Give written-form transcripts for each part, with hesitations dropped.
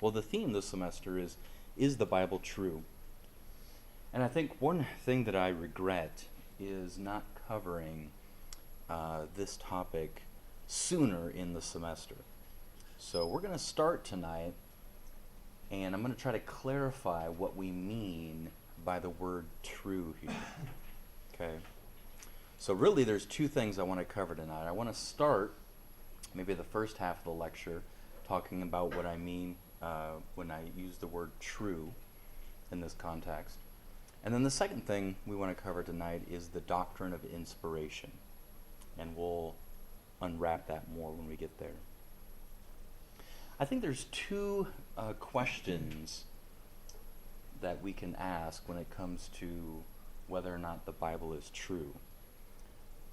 Well, the theme this semester is the Bible true? And I think one thing that I regret is not covering this topic sooner in the semester. So we're going to start tonight, and I'm going to try to clarify what we mean by the word true here. Okay? So really there's two things I want to cover tonight. I want to start maybe the first half of the lecture talking about what I mean when I use the word true in this context. And then the second thing we want to cover tonight is the doctrine of inspiration. And we'll unwrap that more when we get there. I think there's two questions that we can ask when it comes to whether or not the Bible is true.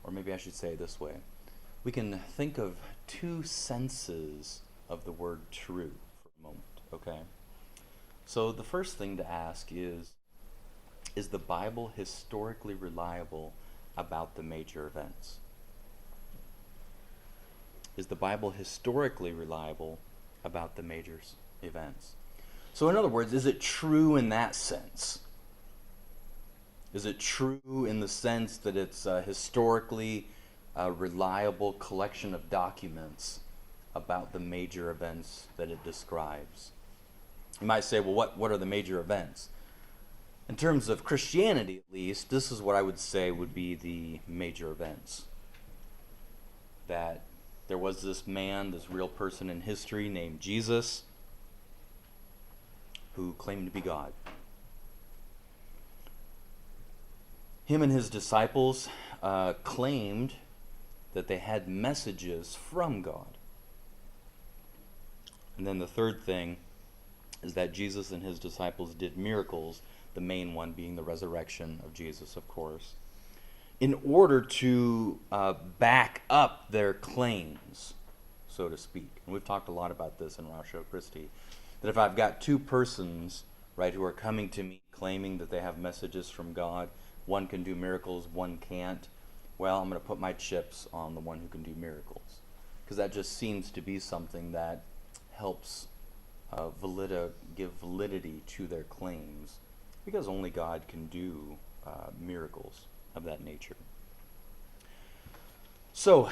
Or maybe I should say it this way. We can think of two senses of the word true for a moment, okay? So the first thing to ask is the Bible historically reliable about the major events? Is the Bible historically reliable about the major events? So in other words, is it true in that sense? Is it true in the sense that it's a historically reliable collection of documents about the major events that it describes? You might say, well, what are the major events? In terms of Christianity, at least, this is what I would say would be the major events. That there was this man, this real person in history named Jesus, who claimed to be God. Him and his disciples claimed that they had messages from God. And then the third thing is that Jesus and his disciples did miracles, the main one being the resurrection of Jesus, of course, in order to back up their claims, so to speak. And we've talked a lot about this in Ratio Christi, that if I've got two persons, right, who are coming to me claiming that they have messages from God, one can do miracles, one can't, well, I'm going to put my chips on the one who can do miracles. Because that just seems to be something that helps give validity to their claims, because only God can do miracles of that nature. So,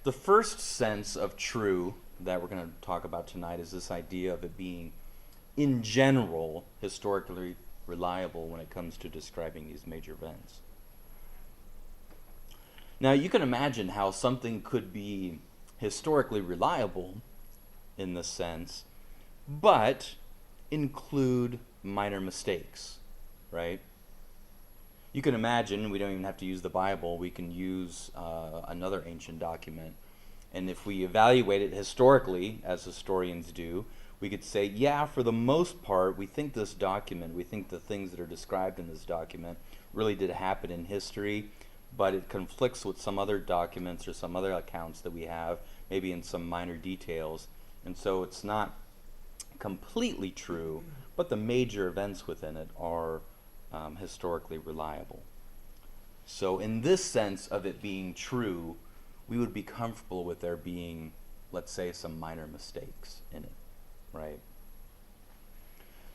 the first sense of true that we're going to talk about tonight is this idea of it being, in general, historically reliable when it comes to describing these major events. Now, you can imagine how something could be historically reliable in this sense, but include minor mistakes, right? You can imagine, we don't even have to use the Bible, we can use another ancient document. And if we evaluate it historically, as historians do, we could say, yeah, for the most part, we think this document, we think the things that are described in this document really did happen in history, but it conflicts with some other documents or some other accounts that we have, maybe in some minor details. And so it's not completely true, but the major events within it are historically reliable. So in this sense of it being true, we would be comfortable with there being, let's say, some minor mistakes in it, right?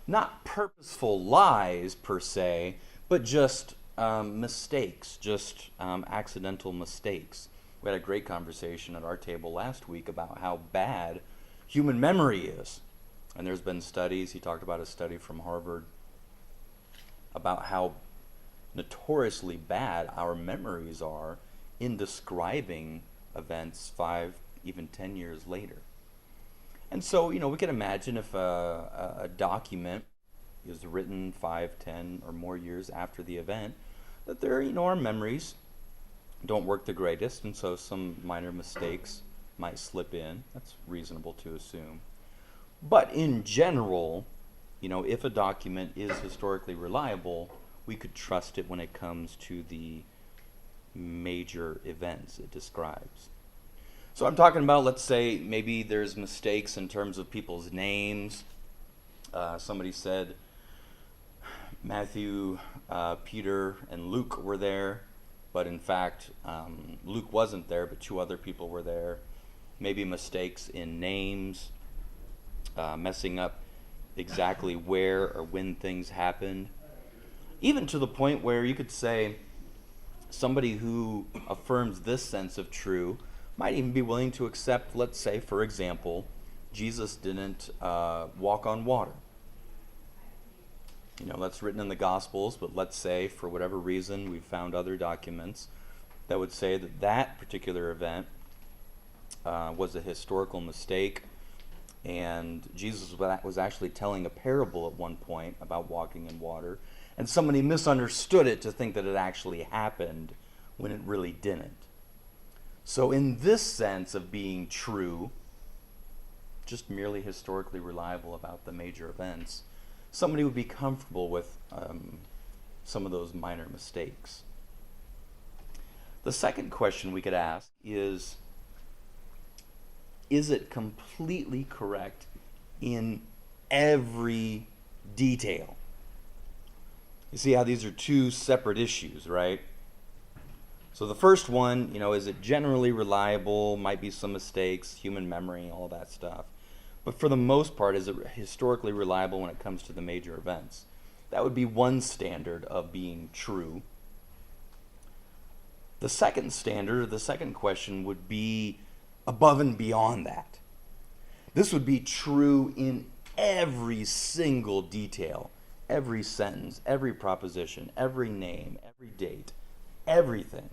Not purposeful lies per se, but just mistakes, just accidental mistakes. We had a great conversation at our table last week about how bad human memory is. And there's been studies, he talked about a study from Harvard, about how notoriously bad our memories are in describing events 5, even 10 years later. And so, we can imagine if a document is written 5, 10, or more years after the event, that our memories don't work the greatest, and so some minor mistakes might slip in. That's reasonable to assume. But in general, if a document is historically reliable, we could trust it when it comes to the major events it describes. So I'm talking about, let's say, maybe there's mistakes in terms of people's names. Somebody said Matthew, Peter, and Luke were there, but in fact, Luke wasn't there, but 2 other people were there. Maybe mistakes in names, messing up exactly where or when things happened. Even to the point where you could say somebody who affirms this sense of true might even be willing to accept, let's say, for example, Jesus didn't walk on water. That's written in the Gospels, but let's say, for whatever reason, we've found other documents that would say that that particular event was a historical mistake, and Jesus was actually telling a parable at one point about walking in water, and somebody misunderstood it to think that it actually happened when it really didn't. So in this sense of being true, just merely historically reliable about the major events, somebody would be comfortable with some of those minor mistakes. The second question we could ask is it completely correct in every detail? You see how these are two separate issues, right? So the first one, is it generally reliable? Might be some mistakes, human memory, all that stuff. But for the most part, is it historically reliable when it comes to the major events? That would be one standard of being true. The second standard, or the second question, would be above and beyond that. This would be true in every single detail, every sentence, every proposition, every name, every date, everything.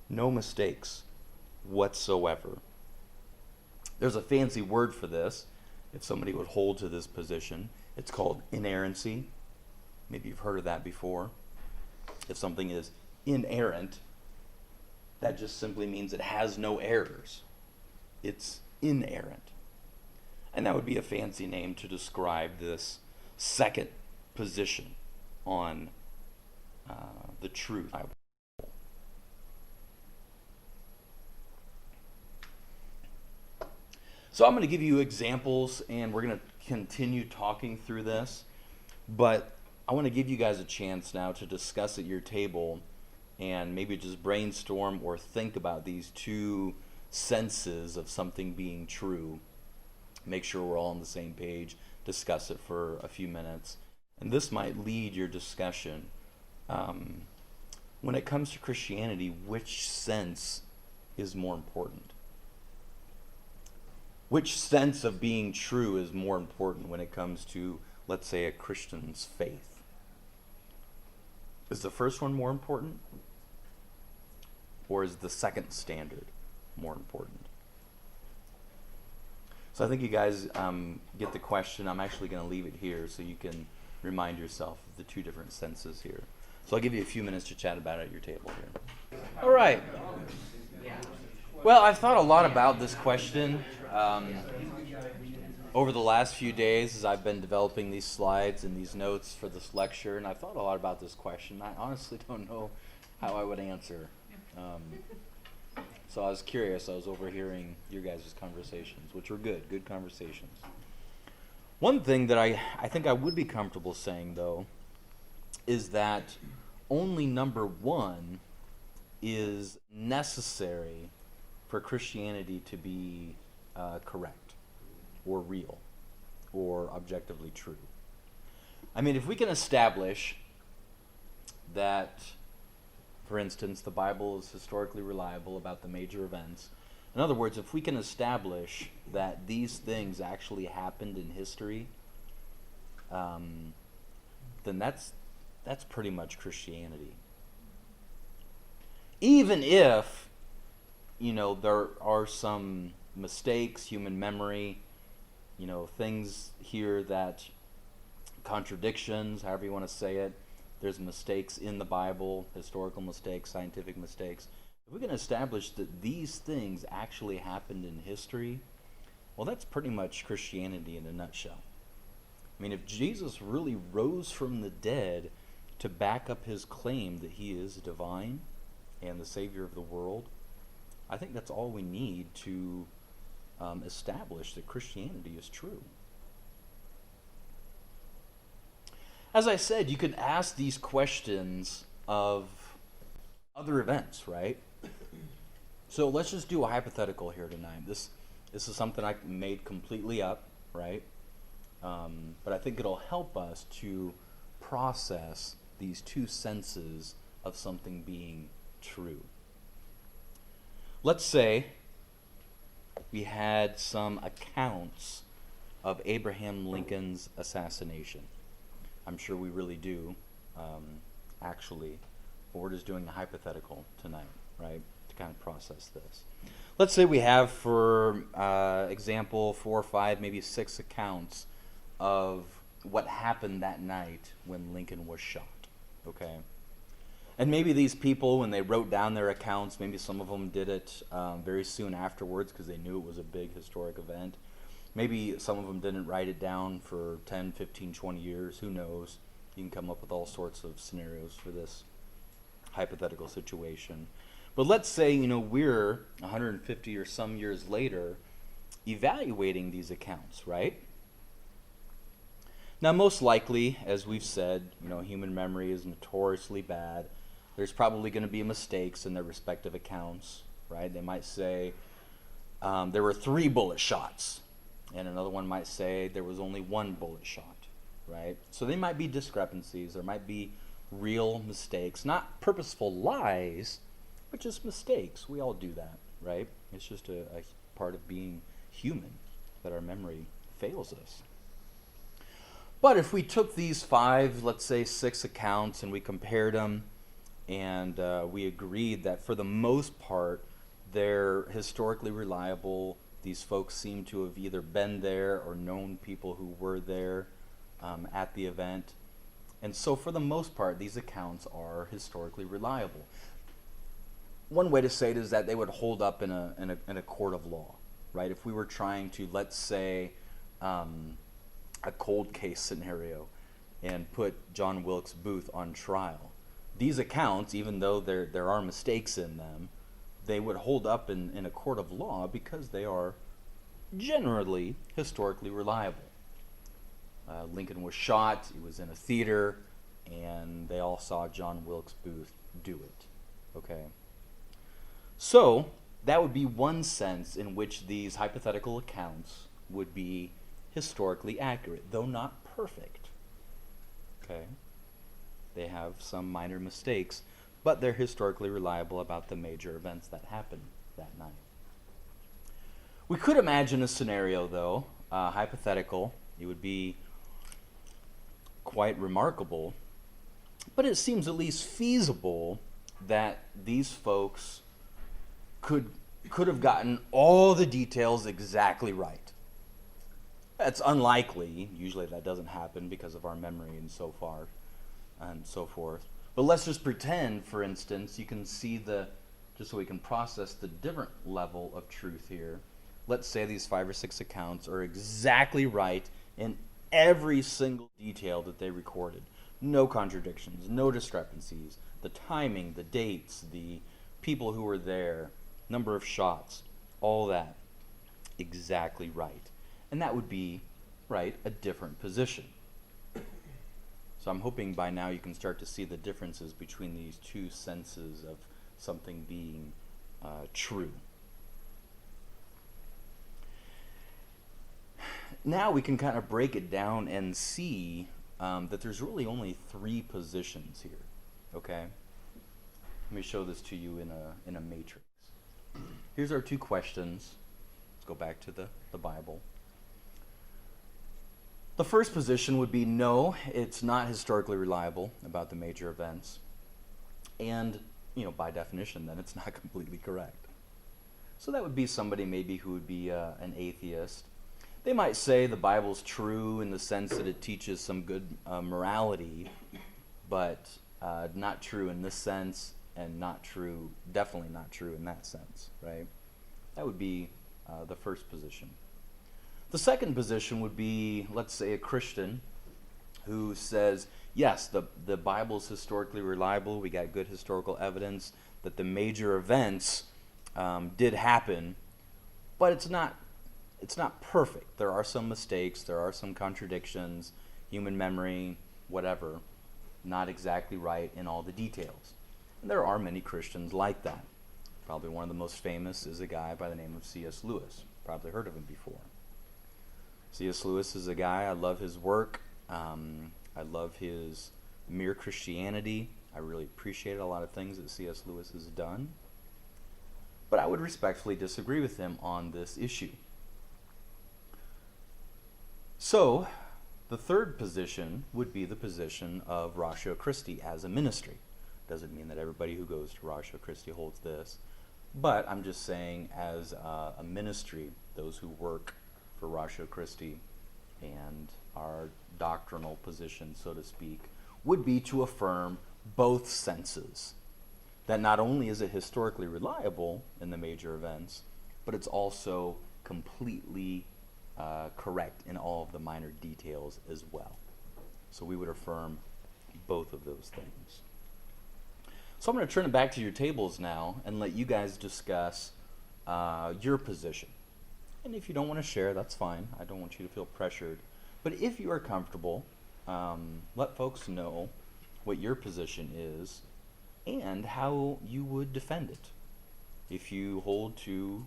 No mistakes whatsoever. There's a fancy word for this, if somebody would hold to this position. It's called inerrancy. Maybe you've heard of that before. If something is inerrant, that just simply means it has no errors. It's inerrant. And that would be a fancy name to describe this second position on the truth. So I'm going to give you examples, and we're going to continue talking through this. But I want to give you guys a chance now to discuss at your table and maybe just brainstorm or think about these two senses of something being true. Make sure we're all on the same page, discuss it for a few minutes. And this might lead your discussion. When it comes to Christianity, which sense is more important? Which sense of being true is more important when it comes to, let's say, a Christian's faith? Is the first one more important? Or is the second standard more important? So I think you guys get the question. I'm actually going to leave it here so you can remind yourself of the two different senses here. So I'll give you a few minutes to chat about it at your table here. All right. Well, I've thought a lot about this question over the last few days as I've been developing these slides and these notes for this lecture, and I've thought a lot about this question. I honestly don't know how I would answer. So I was curious. I was overhearing your guys' conversations, which were good conversations. One thing that I think I would be comfortable saying, though, is that only number one is necessary for Christianity to be correct or real or objectively true. I mean, if we can establish that, for instance, the Bible is historically reliable about the major events. In other words, if we can establish that these things actually happened in history, then that's pretty much Christianity. Even if, there are some mistakes, human memory, things here that, contradictions, however you want to say it, there's mistakes in the Bible, historical mistakes, scientific mistakes. If we can establish that these things actually happened in history, well, that's pretty much Christianity in a nutshell. I mean, if Jesus really rose from the dead to back up his claim that he is divine and the Savior of the world, I think that's all we need to establish that Christianity is true. As I said, you could ask these questions of other events, right? So let's just do a hypothetical here tonight. This is something I made completely up, right? But I think it'll help us to process these two senses of something being true. Let's say we had some accounts of Abraham Lincoln's assassination. I'm sure we really do, actually. But we're just doing a hypothetical tonight, right, to kind of process this. Let's say we have, for example, 4 or 5, maybe 6 accounts of what happened that night when Lincoln was shot, okay? And maybe these people, when they wrote down their accounts, maybe some of them did it very soon afterwards because they knew it was a big historic event. Maybe some of them didn't write it down for 10, 15, 20 years. Who knows? You can come up with all sorts of scenarios for this hypothetical situation. But let's say, we're 150 or some years later evaluating these accounts, right? Now, most likely, as we've said, human memory is notoriously bad. There's probably going to be mistakes in their respective accounts, right? They might say there were 3 bullet shots, and another one might say there was only 1 bullet shot, right? So they might be discrepancies. There might be real mistakes, not purposeful lies, but just mistakes. We all do that, right? It's just a part of being human, that our memory fails us. But if we took these 5, let's say 6 accounts, and we compared them, and we agreed that for the most part, they're historically reliable. These folks seem to have either been there or known people who were there at the event. And so for the most part, these accounts are historically reliable. One way to say it is that they would hold up in a court of law, right? If we were trying to, let's say, a cold case scenario and put John Wilkes Booth on trial, these accounts, even though there are mistakes in them, they would hold up in a court of law because they are generally historically reliable. Lincoln was shot, he was in a theater, and they all saw John Wilkes Booth do it, okay? So that would be one sense in which these hypothetical accounts would be historically accurate, though not perfect, okay? They have some minor mistakes, but they're historically reliable about the major events that happened that night. We could imagine a scenario, though, hypothetical. It would be quite remarkable, but it seems at least feasible that these folks could have gotten all the details exactly right. That's unlikely. Usually that doesn't happen because of our memory and so forth. But let's just pretend, for instance, you can see just so we can process the different level of truth here. Let's say these 5 or 6 accounts are exactly right in every single detail that they recorded. No contradictions, no discrepancies. The timing, the dates, the people who were there, number of shots, all that exactly right. And that would be, right, a different position. So I'm hoping by now you can start to see the differences between these two senses of something being true. Now we can kind of break it down and see that there's really only 3 positions here, okay? Let me show this to you in a matrix. Here's our 2 questions. Let's go back to the Bible. The first position would be no, it's not historically reliable about the major events. And, by definition, then it's not completely correct. So that would be somebody maybe who would be an atheist. They might say the Bible's true in the sense that it teaches some good morality, but not true in this sense, and definitely not true in that sense, right? That would be the first position. The second position would be, let's say, a Christian who says, yes, the Bible's historically reliable. We got good historical evidence that the major events did happen, but it's not perfect. There are some mistakes. There are some contradictions, human memory, whatever, not exactly right in all the details. And there are many Christians like that. Probably one of the most famous is a guy by the name of C.S. Lewis. Probably heard of him before. C.S. Lewis is a guy, I love his work. I love his Mere Christianity. I really appreciate a lot of things that C.S. Lewis has done. But I would respectfully disagree with him on this issue. So, the third position would be the position of Ratio Christi as a ministry. Doesn't mean that everybody who goes to Ratio Christi holds this, but I'm just saying as a ministry, those who work for Ratio Christi and our doctrinal position, so to speak, would be to affirm both senses. That not only is it historically reliable in the major events, but it's also completely correct in all of the minor details as well. So we would affirm both of those things. So I'm going to turn it back to your tables now and let you guys discuss your position. And if you don't want to share, that's fine. I don't want you to feel pressured. But if you are comfortable, let folks know what your position is and how you would defend it. If you hold to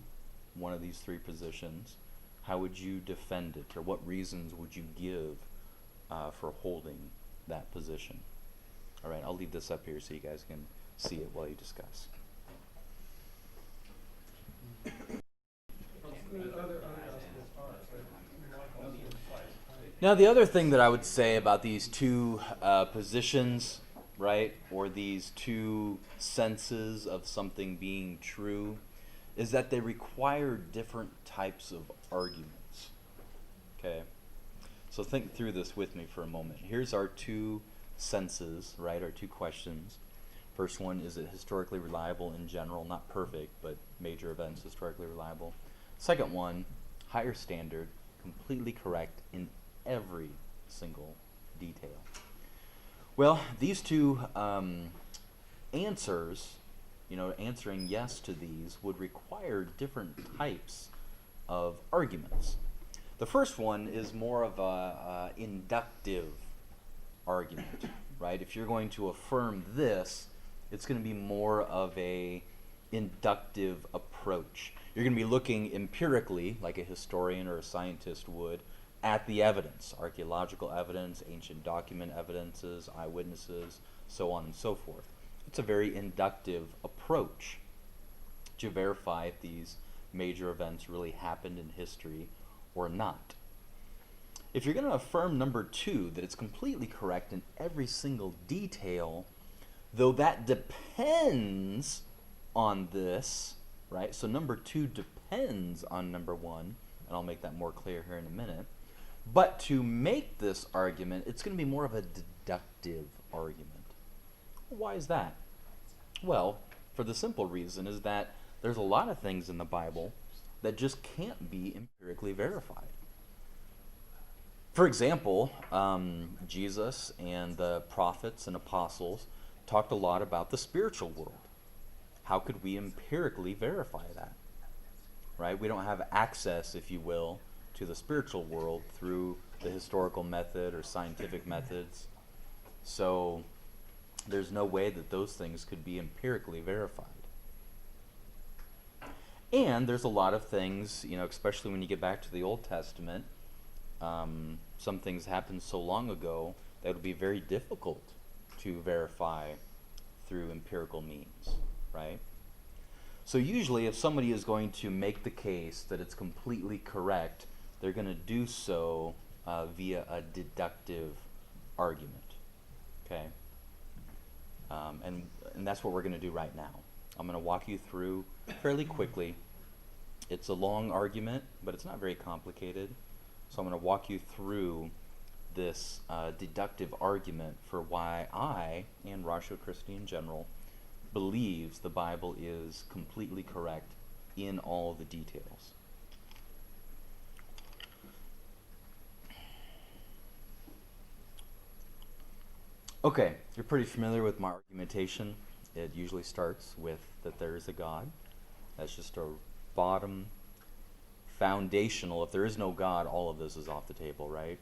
one of these three positions, how would you defend it, or what reasons would you give for holding that position? All right, I'll leave this up here so you guys can see it while you discuss. Now, the other thing that I would say about these two positions, right, or these two senses of something being true, is that they require different types of arguments. Okay? So think through this with me for a moment. Here's our two senses, right, our two questions. First one, is it historically reliable in general? Not perfect, but major events historically reliable. Second one, higher standard, completely correct in every single detail. Well, these two answers, answering yes to these would require different types of arguments. The first one is more of a inductive argument, right? If you're going to affirm this, it's going to be more of a inductive approach. You're going to be looking empirically, like a historian or a scientist would, at the evidence, archaeological evidence, ancient document evidences, eyewitnesses, so on and so forth. It's a very inductive approach to verify if these major events really happened in history or not. If you're going to affirm number two, that it's completely correct in every single detail, though that depends on this, right? So number two depends on number one, and I'll make that more clear here in a minute. But to make this argument, it's going to be more of a deductive argument. Why is that? Well, for the simple reason is that there's a lot of things in the Bible that just can't be empirically verified. For example, Jesus and the prophets and apostles talked a lot about the spiritual world. How could we empirically verify that? Right? We don't have access, if you will, to the spiritual world through the historical method or scientific methods. So there's no way that those things could be empirically verified. And there's a lot of things, especially when you get back to the Old Testament, some things happened so long ago that it would be very difficult to verify through empirical means, right? So usually if somebody is going to make the case that it's completely correct, they're going to do so via a deductive argument, okay? And that's what we're going to do right now. I'm going to walk you through fairly quickly. It's a long argument, but it's not very complicated. So I'm going to walk you through this deductive argument for why I, and Ratio Christi in general, believes the Bible is completely correct in all the details. Okay, you're pretty familiar with my argumentation. It usually starts with that there is a God. That's just a bottom foundational. If there is no God, all of this is off the table, right?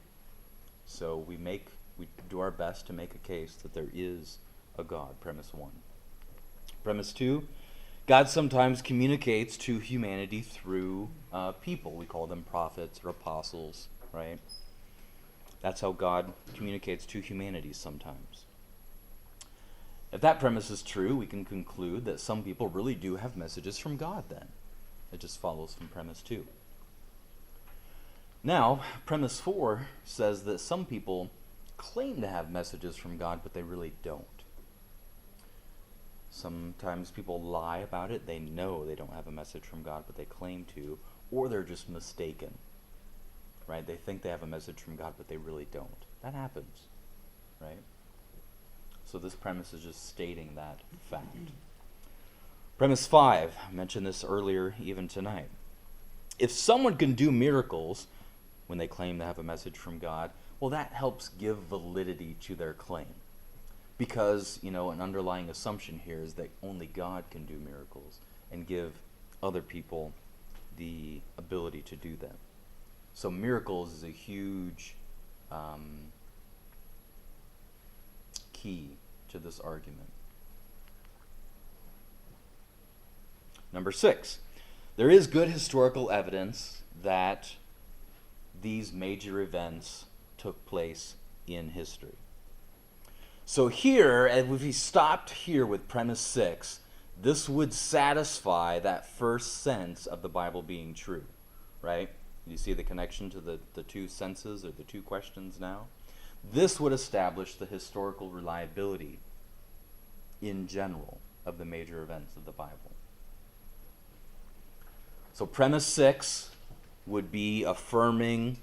So we do our best to make a case that there is a God, premise one. Premise two, God sometimes communicates to humanity through people. We call them prophets or apostles right? That's how God communicates to humanity sometimes. If that premise is true, we can conclude that some people really do have messages from God then. It just follows from premise 2. Now, premise 4 says that some people claim to have messages from God, but they really don't. Sometimes people lie about it. They know they don't have a message from God, but they claim to, or they're just mistaken. Right? They think they have a message from God, but they really don't. That happens, right? So this premise is just stating that fact. Premise 5, I mentioned this earlier even tonight. If someone can do miracles when they claim to have a message from God, well, that helps give validity to their claim. Because, an underlying assumption here is that only God can do miracles and give other people the ability to do them. So miracles is a huge key to this argument. Number 6, there is good historical evidence that these major events took place in history. So here, if we stopped here with premise 6, this would satisfy that first sense of the Bible being true, right? You see the connection to the two senses or the two questions now? This would establish the historical reliability in general of the major events of the Bible. So premise 6 would be affirming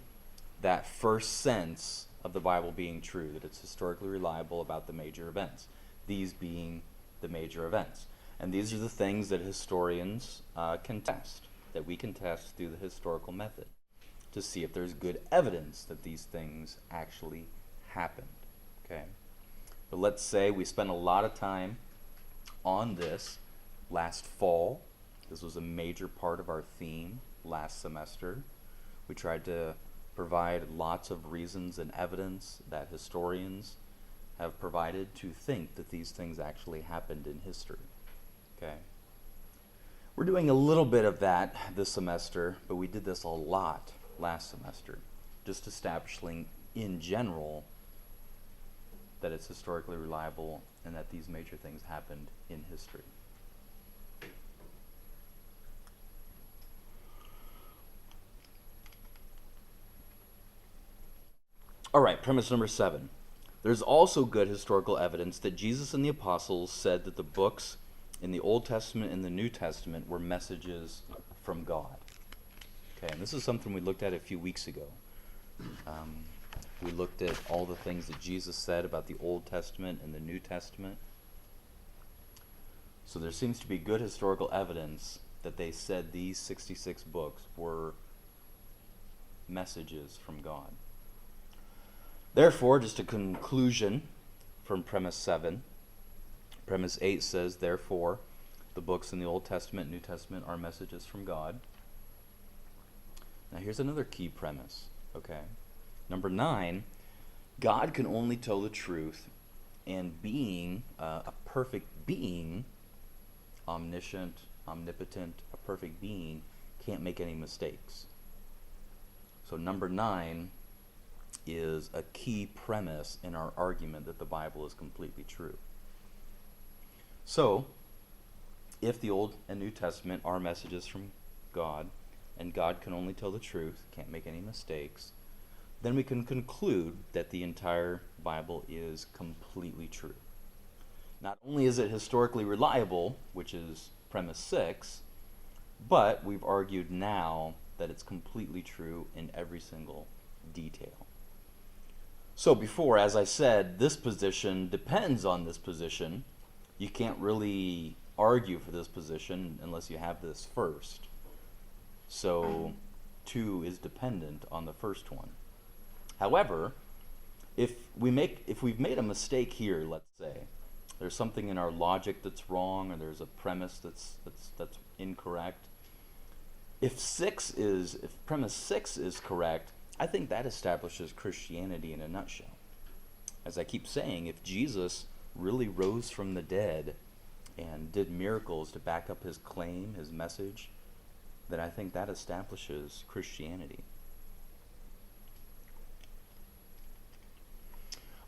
that first sense of the Bible being true, that it's historically reliable about the major events, these being the major events. And these are the things that historians can test, that we can test through the historical method to see if there's good evidence that these things actually happened. Okay? But let's say we spent a lot of time on this last fall. This was a major part of our theme last semester. We tried to provide lots of reasons and evidence that historians have provided to think that these things actually happened in history. Okay? We're doing a little bit of that this semester, but we did this a lot last semester, just establishing in general that it's historically reliable and that these major things happened in history. All right, premise number 7. There's also good historical evidence that Jesus and the apostles said that the books in the Old Testament and the New Testament were messages from God. Okay, and this is something we looked at a few weeks ago. We looked at all the things that Jesus said about the Old Testament and the New Testament. So there seems to be good historical evidence that they said these 66 books were messages from God. Therefore, just a conclusion from premise 7. Premise 8 says, therefore, the books in the Old Testament and New Testament are messages from God. Now here's another key premise, okay? Number 9, God can only tell the truth, and being a perfect being, omniscient, omnipotent, a perfect being, can't make any mistakes. So number 9 is a key premise in our argument that the Bible is completely true. So, if the Old and New Testament are messages from God, and God can only tell the truth, can't make any mistakes, then we can conclude that the entire Bible is completely true. Not only is it historically reliable, which is premise 6, but we've argued now that it's completely true in every single detail. So before, as I said, this position depends on this position. You can't really argue for this position unless you have this first. So 2 is dependent on the first one. However, if we've made a mistake here, let's say, there's something in our logic that's wrong, or there's a premise that's incorrect. If premise 6 is correct, I think that establishes Christianity in a nutshell. As I keep saying, if Jesus really rose from the dead and did miracles to back up his claim, his message, then I think that establishes Christianity.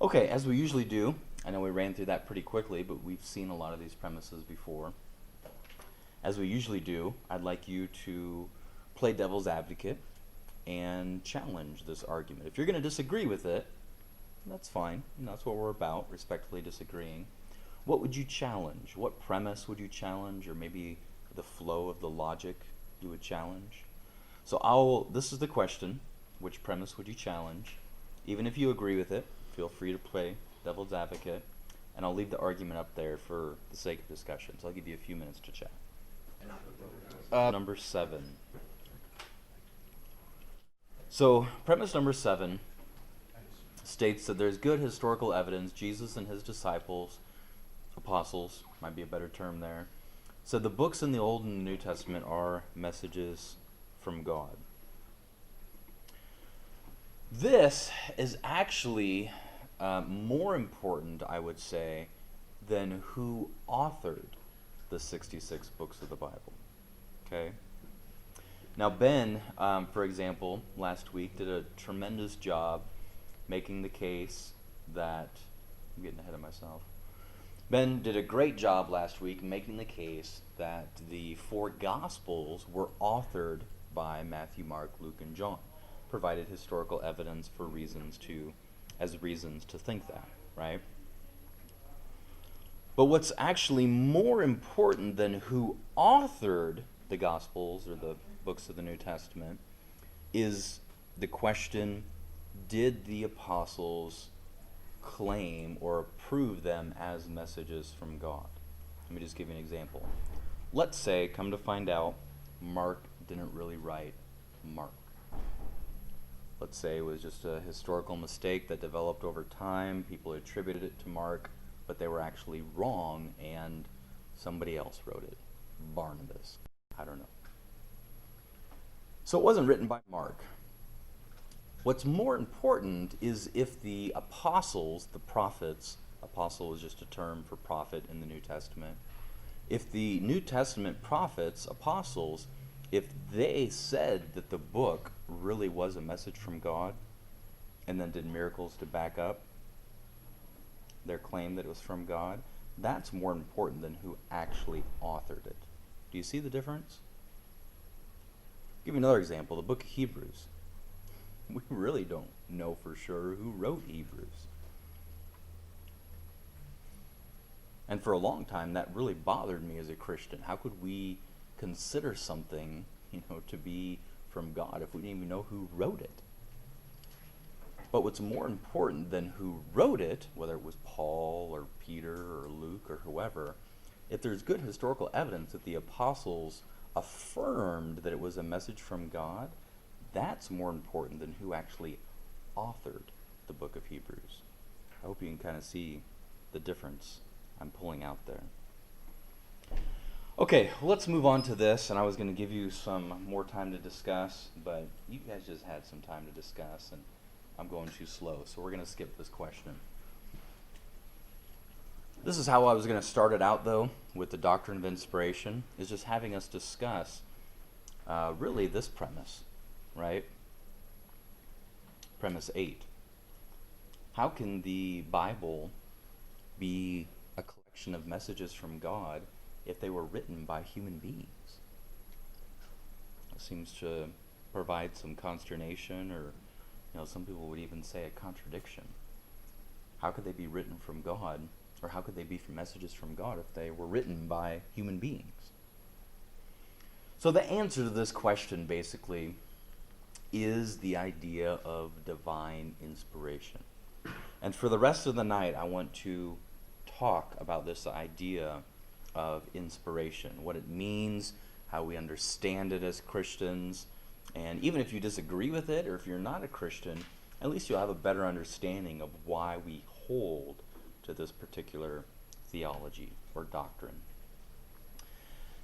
Okay, as we usually do, I know we ran through that pretty quickly, but we've seen a lot of these premises before. As we usually do, I'd like you to play devil's advocate and challenge this argument. If you're going to disagree with it, that's fine. That's what we're about, respectfully disagreeing. What would you challenge? What premise would you challenge, or maybe the flow of the logic you would challenge? So this is the question. Which premise would you challenge? Even if you agree with it, feel free to play devil's advocate, and I'll leave the argument up there for the sake of discussion. So I'll give you a few minutes to chat. Number 7. So premise number 7 states that there's good historical evidence Jesus and his disciples, apostles, might be a better term there, said the books in the Old and the New Testament are messages from God. This is actually more important, I would say, than who authored the 66 books of the Bible. Okay? Now, Ben, for example, last week did a tremendous job making the case that... I'm getting ahead of myself. Ben did a great job last week making the case that the 4 Gospels were authored by Matthew, Mark, Luke, and John. Provided historical evidence for reasons to think that, right? But what's actually more important than who authored the Gospels or the books of the New Testament is the question, did the apostles claim or approve them as messages from God? Let me just give you an example. Let's say, come to find out, Mark didn't really write Mark. Let's say it was just a historical mistake that developed over time. People attributed it to Mark, but they were actually wrong, and somebody else wrote it. Barnabas. I don't know. So it wasn't written by Mark. What's more important is if the apostles, the prophets, apostle is just a term for prophet in the New Testament, if the New Testament prophets, apostles, if they said that the book really was a message from God and then did miracles to back up their claim that it was from God, that's more important than who actually authored it. Do you see the difference? I'll give you another example, the book of Hebrews. We really don't know for sure who wrote Hebrews. And for a long time, that really bothered me as a Christian. How could we consider something, to be from God if we didn't even know who wrote it? But what's more important than who wrote it, whether it was Paul or Peter or Luke or whoever, if there's good historical evidence that the apostles affirmed that it was a message from God, that's more important than who actually authored the book of Hebrews. I hope you can kind of see the difference I'm pulling out there. Okay, let's move on to this, and I was going to give you some more time to discuss, but you guys just had some time to discuss, and I'm going too slow, so we're going to skip this question. This is how I was going to start it out, though, with the doctrine of inspiration, is just having us discuss really this premise, right? Premise 8. How can the Bible be a collection of messages from God if they were written by human beings? It seems to provide some consternation, or some people would even say a contradiction. How could they be written from God, or how could they be messages from God if they were written by human beings? So the answer to this question basically is the idea of divine inspiration. And for the rest of the night, I want to talk about this idea of inspiration, what it means, how we understand it as Christians, and even if you disagree with it, or if you're not a Christian, at least you'll have a better understanding of why we hold to this particular theology or doctrine.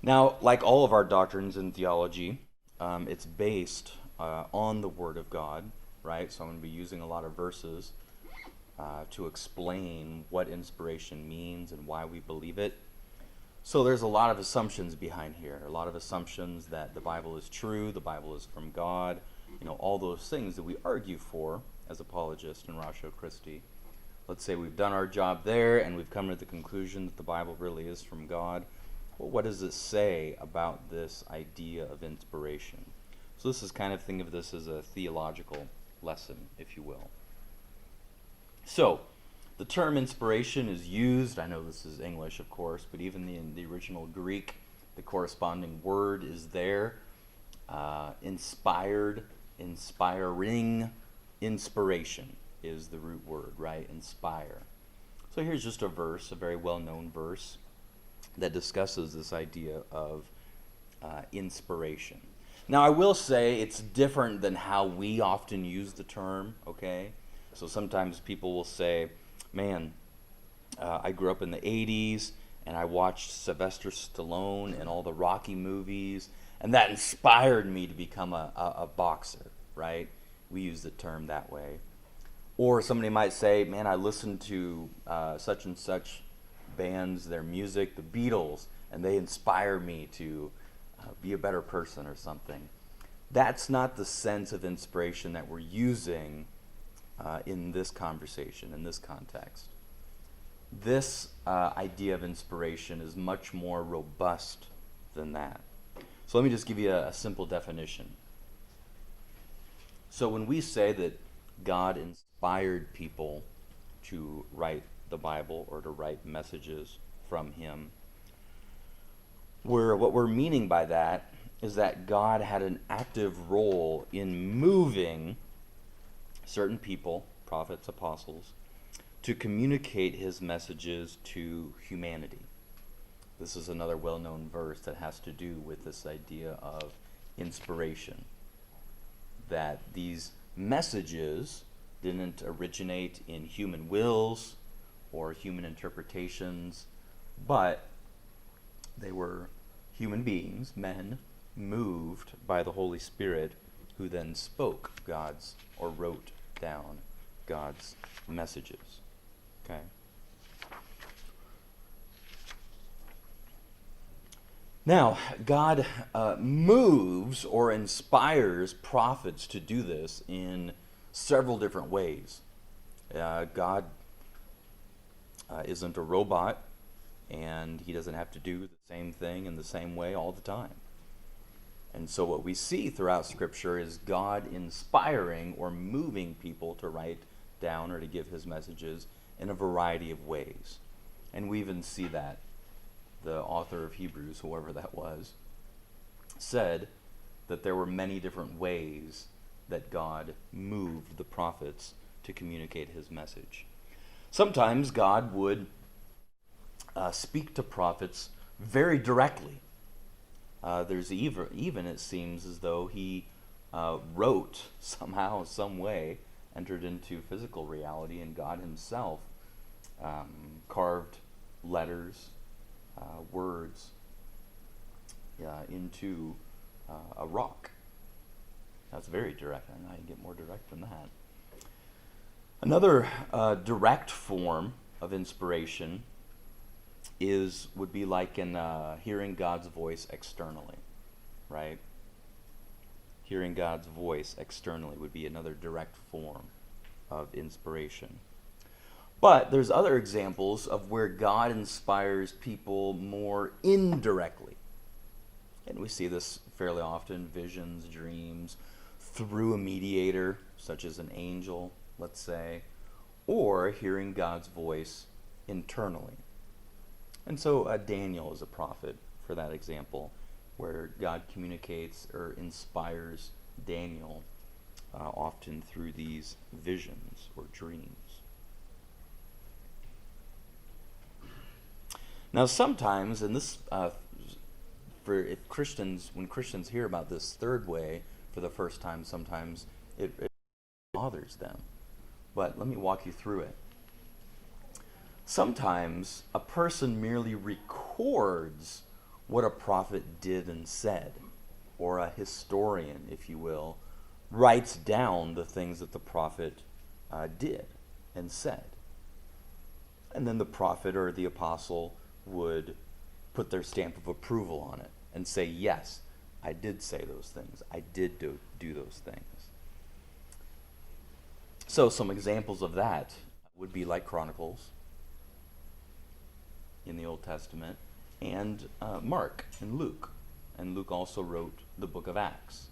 Now, like all of our doctrines in theology, it's based on the Word of God, right? So I'm going to be using a lot of verses to explain what inspiration means and why we believe it. So there's a lot of assumptions behind here, a lot of assumptions that the Bible is true, the Bible is from God, all those things that we argue for as apologists in Ratio Christi. let's say we've done our job there and we've come to the conclusion that the Bible really is from God. Well, what does it say about this idea of inspiration? So this is kind of, think of this as a theological lesson, if you will. So, the term inspiration is used, I know this is English of course, but even in the original Greek, the corresponding word is there. Inspired, inspiring, inspiration is the root word, right? Inspire. So here's just a verse, a very well-known verse, that discusses this idea of inspiration. Now I will say it's different than how we often use the term, okay? So sometimes people will say, man, I grew up in the 80s and I watched Sylvester Stallone and all the Rocky movies, and that inspired me to become a boxer, right? We use the term that way. Or somebody might say, man, I listened to such and such bands, their music, the Beatles, and they inspire me to be a better person or something. That's not the sense of inspiration that we're using in this conversation, in this context. This idea of inspiration is much more robust than that. So let me just give you a simple definition. So when we say that God inspired people to write the Bible or to write messages from Him, what we're meaning by that is that God had an active role in moving certain people, prophets, apostles, to communicate His messages to humanity. This is another well-known verse that has to do with this idea of inspiration, that these messages didn't originate in human wills or human interpretations, but they were human beings, men, moved by the Holy Spirit, who then spoke God's, or wrote down God's messages. Okay? Now, God moves or inspires prophets to do this in several different ways. God isn't a robot, and He doesn't have to do the same thing in the same way all the time. And so what we see throughout Scripture is God inspiring or moving people to write down or to give His messages in a variety of ways. And we even see that. The author of Hebrews, whoever that was, said that there were many different ways that God moved the prophets to communicate His message. Sometimes God would speak to prophets very directly. There's even, it seems, as though He wrote somehow, some way, entered into physical reality, and God Himself carved letters, words into a rock. That's very direct. I don't know how you get more direct than that. Another direct form of inspiration would be like in hearing God's voice externally, right? Hearing God's voice externally would be another direct form of inspiration. But there's other examples of where God inspires people more indirectly. And we see this fairly often, visions, dreams, through a mediator, such as an angel, let's say, or hearing God's voice internally. And so Daniel is a prophet for that example, where God communicates or inspires Daniel often through these visions or dreams. Now sometimes, and this, when Christians hear about this third way for the first time, sometimes it bothers them. But let me walk you through it. Sometimes a person merely records what a prophet did and said, or a historian, if you will, writes down the things that the prophet did and said. And then the prophet or the apostle would put their stamp of approval on it and say, yes, I did say those things. I did do those things. So some examples of that would be like Chronicles in the Old Testament, and Mark and Luke. And Luke also wrote the book of Acts.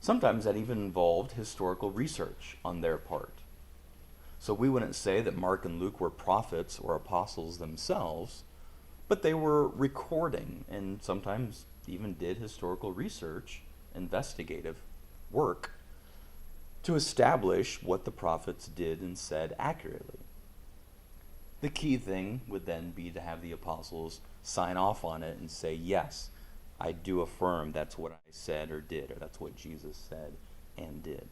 Sometimes that even involved historical research on their part. So we wouldn't say that Mark and Luke were prophets or apostles themselves, but they were recording and sometimes even did historical research, investigative work, to establish what the prophets did and said accurately. The key thing would then be to have the apostles sign off on it and say, yes, I do affirm that's what I said or did, or that's what Jesus said and did.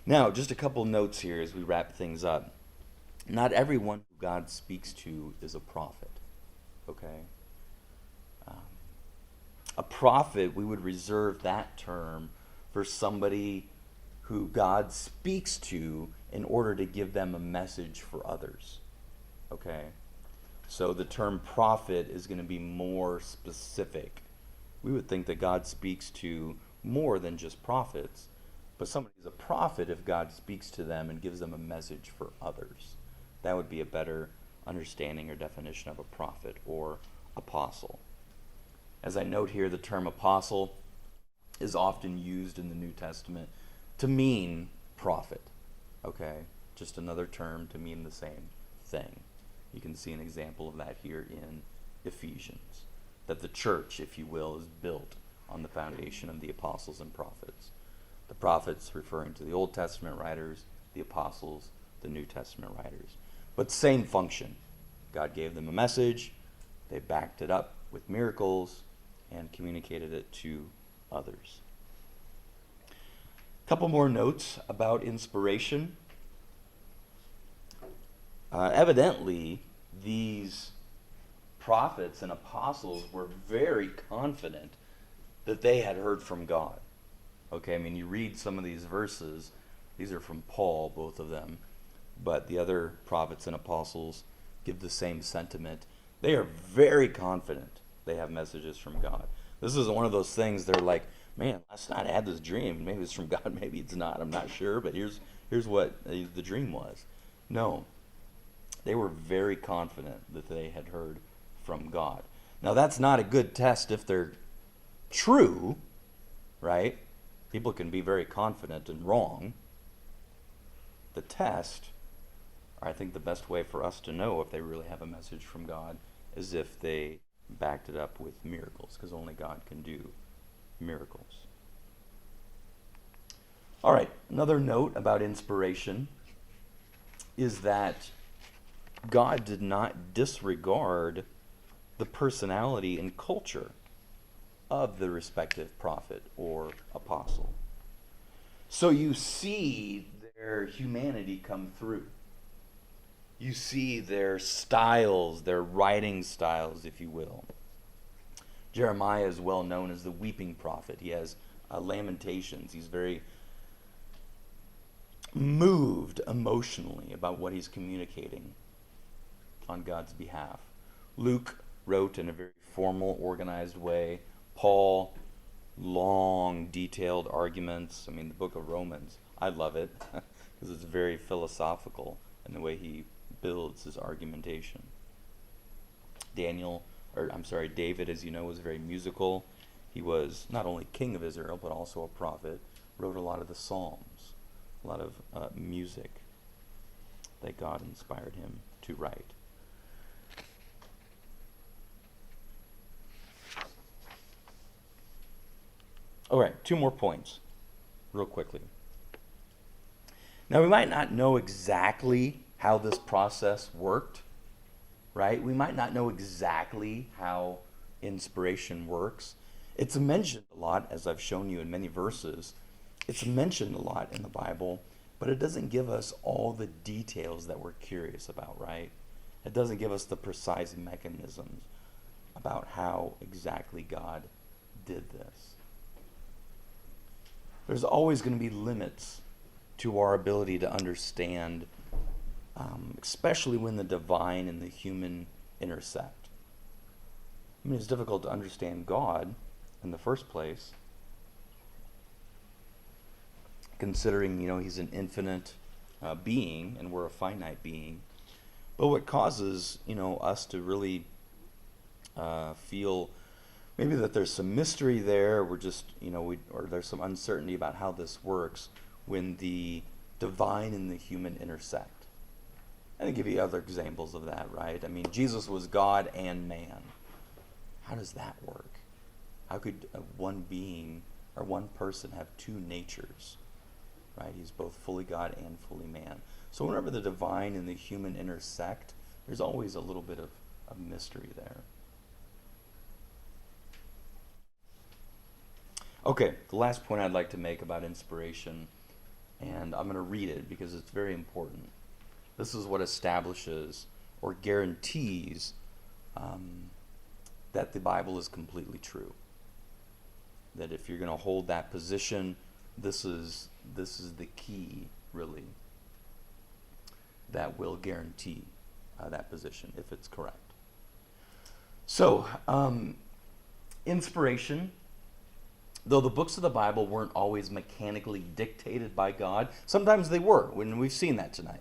Now, just a couple notes here as we wrap things up. Not everyone who God speaks to is a prophet, okay? A prophet, we would reserve that term for somebody who God speaks to in order to give them a message for others, okay? So the term prophet is going to be more specific. We would think that God speaks to more than just prophets, but somebody is a prophet if God speaks to them and gives them a message for others. That would be a better understanding or definition of a prophet or apostle. As I note here, the term apostle is often used in the New Testament to mean prophet. Okay? Just another term to mean the same thing. You can see an example of that here in Ephesians. That the church, if you will, is built on the foundation of the apostles and prophets. The prophets referring to the Old Testament writers, the apostles, the New Testament writers. But same function. God gave them a message, they backed it up with miracles, and communicated it to others. A couple more notes about inspiration. Evidently, these prophets and apostles were very confident that they had heard from God. Okay, I mean, you read some of these verses, these are from Paul, both of them, but the other prophets and apostles give the same sentiment. They are very confident they have messages from God. This isn't one of those things they're like, man, last night I had this dream. Maybe it's from God, maybe it's not. I'm not sure, but here's what the dream was. No, they were very confident that they had heard from God. Now, that's not a good test if they're true, right? People can be very confident and wrong. The test, or I think the best way for us to know if they really have a message from God, is if they backed it up with miracles, because only God can do miracles. All right, another note about inspiration is that God did not disregard the personality and culture of the respective prophet or apostle. So you see their humanity come through. You see their styles, their writing styles, if you will. Jeremiah is well known as the weeping prophet. He has Lamentations. He's very moved emotionally about what he's communicating on God's behalf. Luke wrote in a very formal, organized way. Paul, long, detailed arguments. I mean, the book of Romans, I love it because it's very philosophical in the way he builds his argumentation. David, as you know, was very musical. He was not only king of Israel, but also a prophet. Wrote a lot of the Psalms, a lot of music that God inspired him to write. All right, 2 more points, real quickly. Now, we might not know exactly how this process worked, right? We might not know exactly how inspiration works. It's mentioned a lot, as I've shown you in many verses. It's mentioned a lot in the Bible, but it doesn't give us all the details that we're curious about, right? It doesn't give us the precise mechanisms about how exactly God did this. There's always going to be limits to our ability to understand, especially when the divine and the human intersect. I mean, it's difficult to understand God in the first place, considering, he's an infinite being and we're a finite being. But what causes, us to really feel maybe that there's some mystery there, we're just, or there's some uncertainty about how this works when the divine and the human intersect. And I'll give you other examples of that, right? I mean, Jesus was God and man. How does that work? How could one being or one person have two natures, right? He's both fully God and fully man. So whenever the divine and the human intersect, there's always a little bit of mystery there. Okay, the last point I'd like to make about inspiration, and I'm going to read it because it's very important. This is what establishes or guarantees that the Bible is completely true. That if you're going to hold that position, this is the key, really, that will guarantee that position if it's correct. So, inspiration, though the books of the Bible weren't always mechanically dictated by God, sometimes they were, when we've seen that tonight.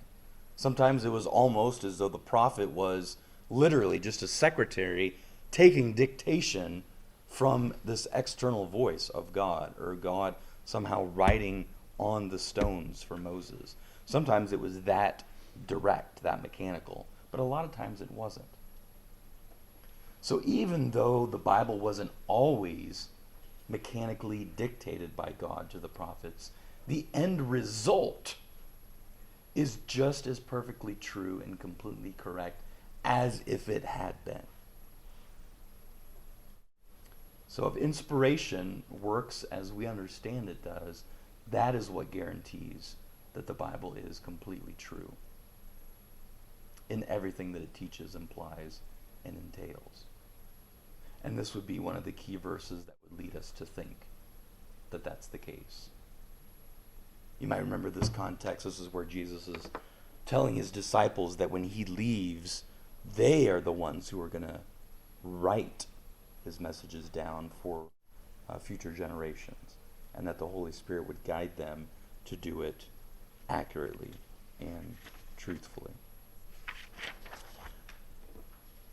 Sometimes it was almost as though the prophet was literally just a secretary taking dictation from this external voice of God, or God somehow writing on the stones for Moses. Sometimes it was that direct, that mechanical, but a lot of times it wasn't. So even though the Bible wasn't always mechanically dictated by God to the prophets, the end result is just as perfectly true and completely correct as if it had been. So if inspiration works as we understand it does, that is what guarantees that the Bible is completely true in everything that it teaches, implies, and entails. And this would be one of the key verses that would lead us to think that that's the case. You might remember this context. This is where Jesus is telling his disciples that when he leaves, they are the ones who are going to write his messages down for future generations, and that the Holy Spirit would guide them to do it accurately and truthfully.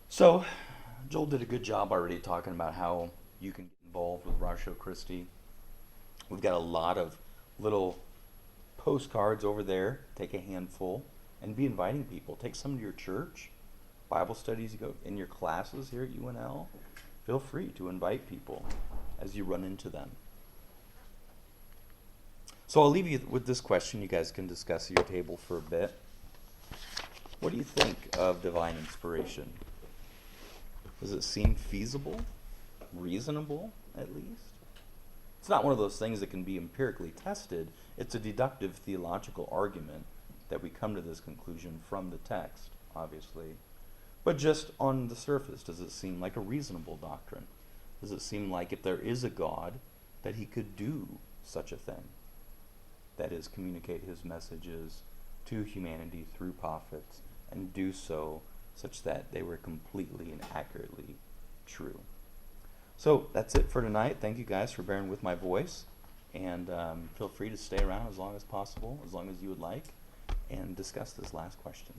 So, Joel did a good job already talking about how you can get involved with Ratio Christi. We've got a lot of little postcards over there. Take a handful and be inviting people. Take some to your church, Bible studies you go in your classes here at UNL. Feel free to invite people as you run into them. So I'll leave you with this question. You guys can discuss at your table for a bit. What do you think of divine inspiration? Does it seem feasible? Reasonable, at least? It's not one of those things that can be empirically tested. It's a deductive theological argument that we come to this conclusion from the text, obviously. But just on the surface, does it seem like a reasonable doctrine? Does it seem like if there is a God, that he could do such a thing? That is, communicate his messages to humanity through prophets, and do so such that they were completely and accurately true. So that's it for tonight. Thank you guys for bearing with my voice, and feel free to stay around as long as possible, as long as you would like, and discuss this last question.